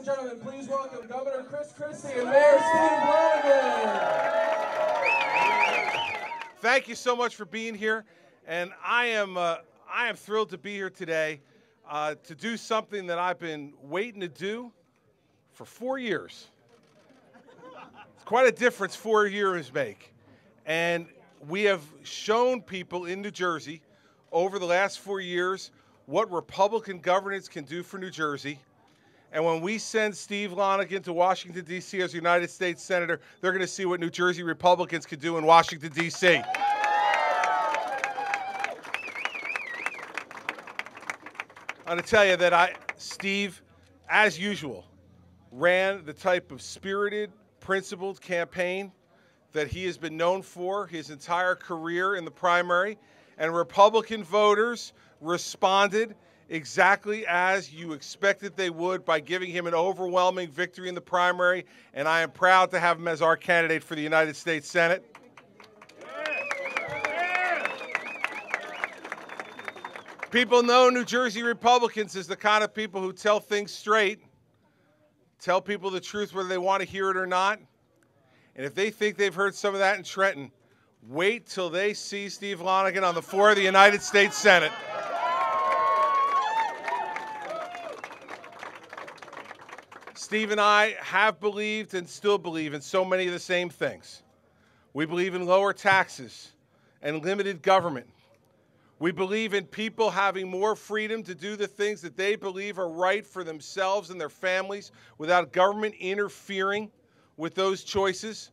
and gentlemen, please welcome Governor Christie and Mayor Steve Lonegan. Thank you so much for being here, and I am thrilled to be here today to do something that I've been waiting to do for 4 years. It's quite a difference 4 years make, and we have shown people in New Jersey over the last 4 years what Republican governance can do for New Jersey. And when we send Steve Lonegan to Washington, D.C. as United States Senator, they're going to see what New Jersey Republicans can do in Washington, D.C. I'm going to tell you that Steve, as usual, ran the type of spirited, principled campaign that he has been known for his entire career in the primary, and Republican voters responded exactly as you expected they would by giving him an overwhelming victory in the primary, and I am proud to have him as our candidate for the United States Senate. People know New Jersey Republicans as the kind of people who tell things straight, tell people the truth whether they want to hear it or not, and if they think they've heard some of that in Trenton, wait till they see Steve Lonegan on the floor of the United States Senate. Steve and I have believed and still believe in so many of the same things. We believe in lower taxes and limited government. We believe in people having more freedom to do the things that they believe are right for themselves and their families without government interfering with those choices.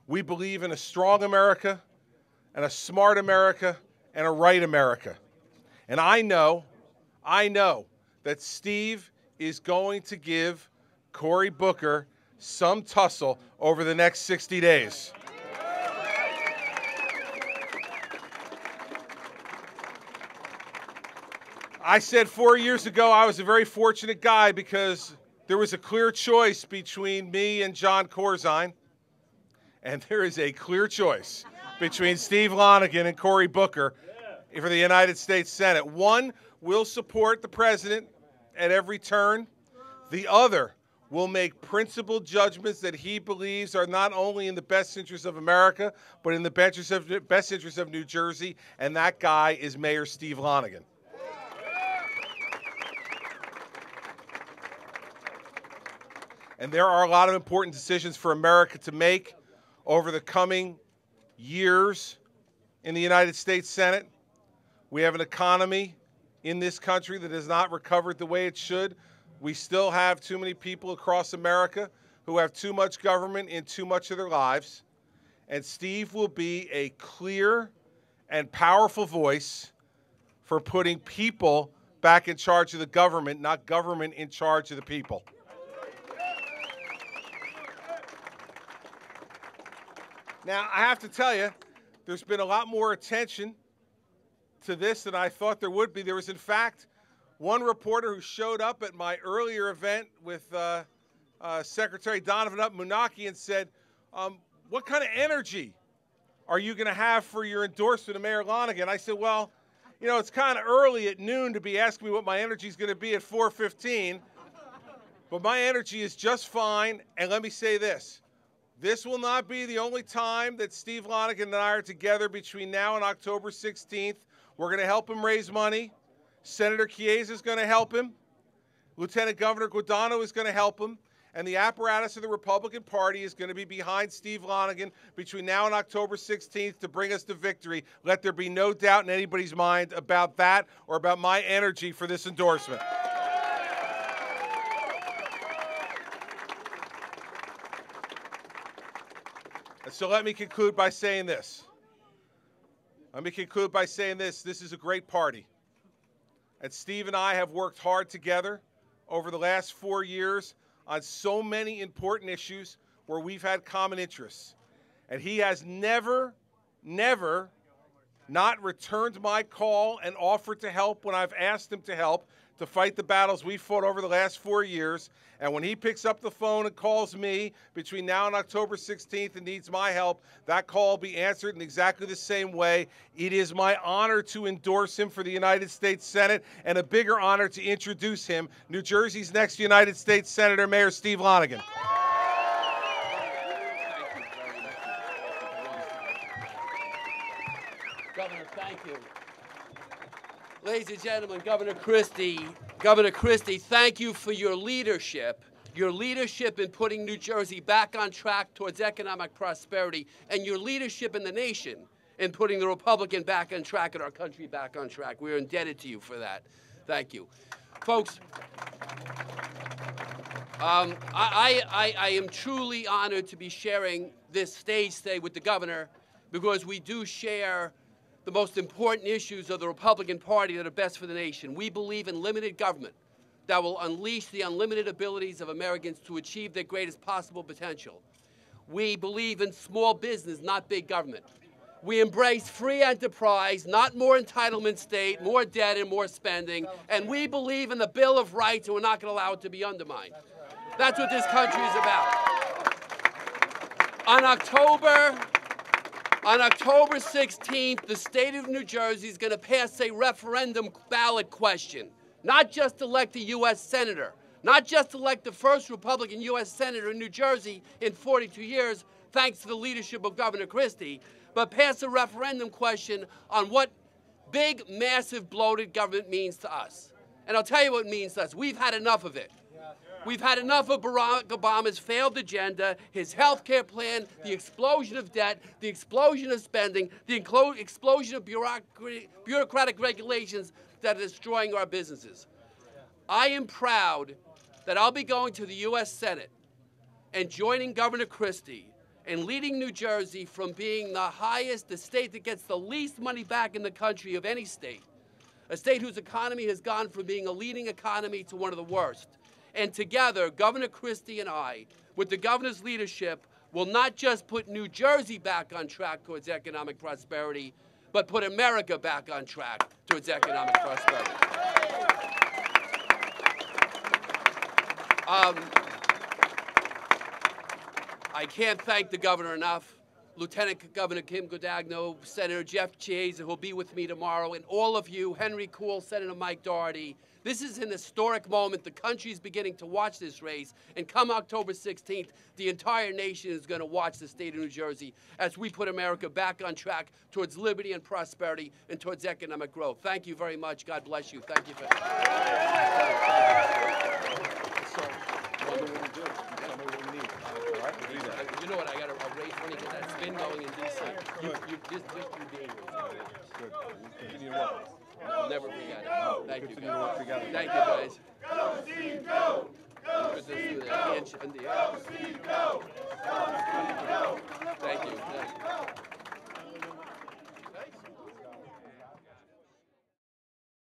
We believe in a strong America and a smart America and a right America. And I know that Steve is going to give Cory Booker some tussle over the next 60 days. I said 4 years ago I was a very fortunate guy because there was a clear choice between me and John Corzine, and there is a clear choice between Steve Lonegan and Cory Booker for the United States Senate. One will support the president at every turn. The other will make principled judgments that he believes are not only in the best interest of America, but in the best interest of New Jersey, and that guy is Mayor Steve Lonegan. And there are a lot of important decisions for America to make over the coming years in the United States Senate. We have an economy in this country that has not recovered the way it should. We still have too many people across America who have too much government in too much of their lives. And Steve will be a clear and powerful voice for putting people back in charge of the government, not government in charge of the people. Now, I have to tell you, there's been a lot more attention to this than I thought there would be. There was, in fact, one reporter who showed up at my earlier event with Secretary Donovan Munaki and said, what kind of energy are you going to have for your endorsement of Mayor Lonegan? I said, well, you know, it's kind of early at noon to be asking me what my energy is going to be at 4:15, but my energy is just fine, and let me say this. This will not be the only time that Steve Lonegan and I are together between now and October 16th. We're going to help him raise money. Senator Chiesa is going to help him. Lieutenant Governor Guadagno is going to help him. And the apparatus of the Republican Party is going to be behind Steve Lonegan between now and October 16th to bring us to victory. Let there be no doubt in anybody's mind about that or about my energy for this endorsement. And so let me conclude by saying this. This is a great party. And Steve and I have worked hard together over the last 4 years on so many important issues where we've had common interests. And he has never not returned my call and offered to help when I've asked him to help to fight the battles we fought over the last 4 years. And when he picks up the phone and calls me between now and October 16th and needs my help, that call will be answered in exactly the same way. It is my honor to endorse him for the United States Senate, and a bigger honor to introduce him, New Jersey's next United States Senator, Mayor Steve Lonegan. Governor, thank you. Ladies and gentlemen, Governor Christie, thank you for your leadership in putting New Jersey back on track towards economic prosperity, and your leadership in the nation in putting the Republican back on track and our country back on track. We're indebted to you for that. Thank you. Folks, I am truly honored to be sharing this stage today with the governor, because we do share the most important issues of the Republican Party that are best for the nation. We believe in limited government that will unleash the unlimited abilities of Americans to achieve their greatest possible potential. We believe in small business, not big government. We embrace free enterprise, not more entitlement state, more debt and more spending. And we believe in the Bill of Rights, and we're not going to allow it to be undermined. That's what this country is about. On October 16th, the state of New Jersey is going to pass a referendum ballot question. Not just elect a U.S. Senator, not just elect the first Republican U.S. Senator in New Jersey in 42 years, thanks to the leadership of Governor Christie, but pass a referendum question on what big, massive, bloated government means to us. And I'll tell you what it means to us. We've had enough of it. We've had enough of Barack Obama's failed agenda, his health care plan, the explosion of debt, the explosion of spending, the explosion of bureaucratic regulations that are destroying our businesses. I am proud that I'll be going to the U.S. Senate and joining Governor Christie and leading New Jersey from being the state that gets the least money back in the country of any state, a state whose economy has gone from being a leading economy to one of the worst. And together, Governor Christie and I, with the governor's leadership, will not just put New Jersey back on track towards economic prosperity, but put America back on track towards economic prosperity. I can't thank the governor enough. Lieutenant Governor Kim Godagno, Senator Jeff Chiesa, who will be with me tomorrow, and all of you, Henry Kuhl, Senator Mike Doherty. This is an historic moment. The country is beginning to watch this race. And come October 16th, the entire nation is going to watch the state of New Jersey as we put America back on track towards liberty and prosperity and towards economic growth. Thank you very much. God bless you. Thank you for You know what? I got to raise money because that spin going in D.C. You being Good. Continue to work. I'll never forget it. Thank you, Continue to work together. Thank you, guys. Go, Steve, go! Go, Good to see Steve, you. go! Go, Steve, go!